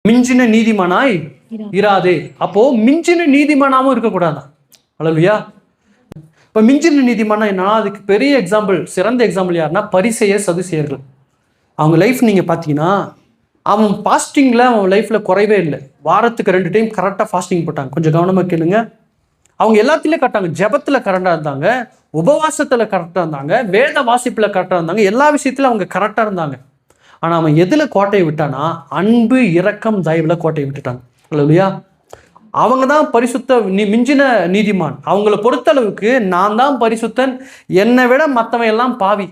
மிஞ்சின நீதிமானாய் இராதே. அப்போ மிஞ்சின நீதிமானாவும் இருக்கக்கூடாது. அல்லேலூயா. இப்போ மிஞ்சின நீதிமானா என்ன? அதுக்கு பெரிய எக்ஸாம்பிள், சிறந்த எக்ஸாம்பிள் யாருன்னா பரிசேயர் சதுசேயர்கள். அவங்க லைஃப் நீங்கள் பார்த்தீங்கன்னா, அவன் ஃபாஸ்டிங்கில் அவன் லைஃப்பில் குறைவே இல்லை. வாரத்துக்கு 2 டைம் கரெக்டாக ஃபாஸ்டிங் போட்டாங்க. கொஞ்சம் கவனமாக கேளுங்க. அவங்க எல்லாத்துலேயும் கரெக்டாங்க. ஜெபத்தில் கரெக்டாக இருந்தாங்க, உபவாசத்தில் கரெக்டாக இருந்தாங்க, வேத வாசிப்பில் கரெக்டாக இருந்தாங்க, எல்லா விஷயத்திலும் அவங்க கரெக்டாக இருந்தாங்க. ஆனால் அவன் எதில் கோட்டையை விட்டானா, அன்பு இரக்கம் தயவில் கோட்டையை விட்டுட்டாங்க. இல்லையா? அவங்க தான் பரிசுத்த மிஞ்சின நீதிமான். அவங்கள பொறுத்தளவுக்கு நான் தான் பரிசுத்தன், என்னை விட மற்றவன் எல்லாம் பாவி.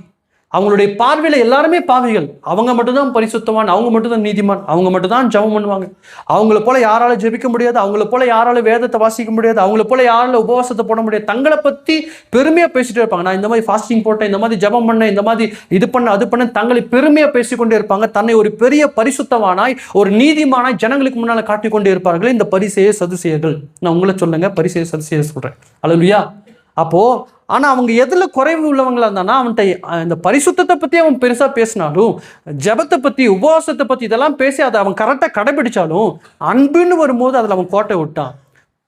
அவங்களுடைய பார்வையில் எல்லாருமே பாவிகள். அவங்க மட்டும்தான் பரிசுத்தவான், அவங்க மட்டும்தான் நீதிமான், அவங்க மட்டும்தான் ஜெபம் பண்ணுவாங்க. அவங்கள போல யாராலும் ஜெபிக்க முடியாது, அவங்கள போல யாராலும் வேதத்தை வாசிக்க முடியாது, அவங்கள போல யாராலும் உபவாசத்தை போட முடியாது. தங்களை பற்றி பெருமையாக பேசிட்டு இருப்பாங்க. நான் இந்த மாதிரி ஃபாஸ்டிங் போட்டேன், இந்த மாதிரி ஜெபம் பண்ணேன், இந்த மாதிரி இது பண்ண அது பண்ண, தங்களை பெருமையாக பேசிக்கொண்டே இருப்பாங்க. தன்னை ஒரு பெரிய பரிசுத்தவானாய், ஒரு நீதிமானாய் ஜனங்களுக்கு முன்னால் காட்டிக்கொண்டே இருப்பார்கள் இந்த பரிசேயர் சதுசேயர்கள். நான் உங்களை சொல்லுங்க, பரிசேயர் சதுசேயர் சொல்கிறேன். அல்லேலூயா. அப்போது ஆனால் அவங்க எதில் குறைவு உள்ளவங்களா இருந்தானா, அவன்கிட்ட இந்த பரிசுத்தத்தை பற்றி அவன் பெருசாக பேசினாலும், ஜெபத்தை பற்றி உபவாசத்தை பற்றி இதெல்லாம் பேசி அதை அவன் கரெக்டாக கடைபிடிச்சாலும், அன்புன்னு வரும்போது அதில் அவன் கோட்டை விட்டான்.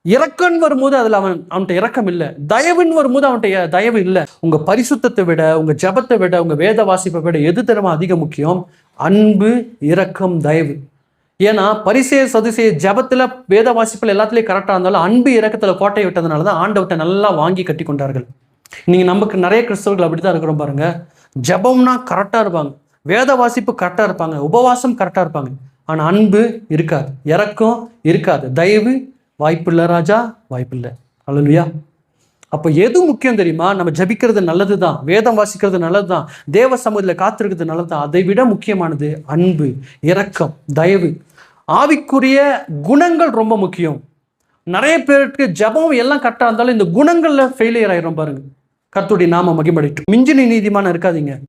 இரக்கம்னு வரும்போது அதில் அவன்கிட்ட இரக்கம் இல்லை. தயவுன்னு வரும்போது அவன்கிட்ட தயவு இல்லை. உங்கள் பரிசுத்தத்தை விட, உங்கள் ஜெபத்தை விட, உங்கள் வேத வாசிப்பை விட எது தரமா அதிக முக்கியம்? அன்பு, இரக்கம், தயவு. ஏன்னா பரிசேயர் சதுசேயர் ஜெபத்தில் வேத வாசிப்பில் எல்லாத்துலேயும் கரெக்டாக இருந்தாலும் அன்பு இரக்கத்தில் கோட்டையை விட்டதுனால தான் ஆண்டவர்கிட்ட நல்லா வாங்கி கட்டி கொண்டார்கள். நீங்கள் நமக்கு நிறைய கிறிஸ்தவர்கள் அப்படி தான் இருக்கிறோம் பாருங்க. ஜெபம்னா கரெக்டாக இருப்பாங்க, வேத வாசிப்பு கரெக்டாக இருப்பாங்க, உபவாசம் கரெக்டாக இருப்பாங்க. ஆனால் அன்பு இருக்காது, இரக்கம் இருக்காது, தயவு வாய்ப்பில்லை ராஜா, வாய்ப்பில்லை. அல்லேலூயா. அப்போ எது முக்கியம் தெரியுமா? நம்ம ஜபிக்கிறது நல்லது தான், வேதம் வாசிக்கிறது நல்லது தான், தேவ சமூகத்தில் காத்திருக்கிறது நல்லது தான். அதை விட முக்கியமானது அன்பு, இரக்கம், தயவு. ஆவிக்குரிய குணங்கள் ரொம்ப முக்கியம். நிறைய பேருக்கு ஜபம் எல்லாம் கரெக்டாக இருந்தாலும் இந்த குணங்களில் ஃபெயிலியர் ஆயிரும் பாருங்க. கர்த்தருடைய நாம மகிமைப்படட்டும். மிஞ்சின நீதிமானா இருக்காதீங்க.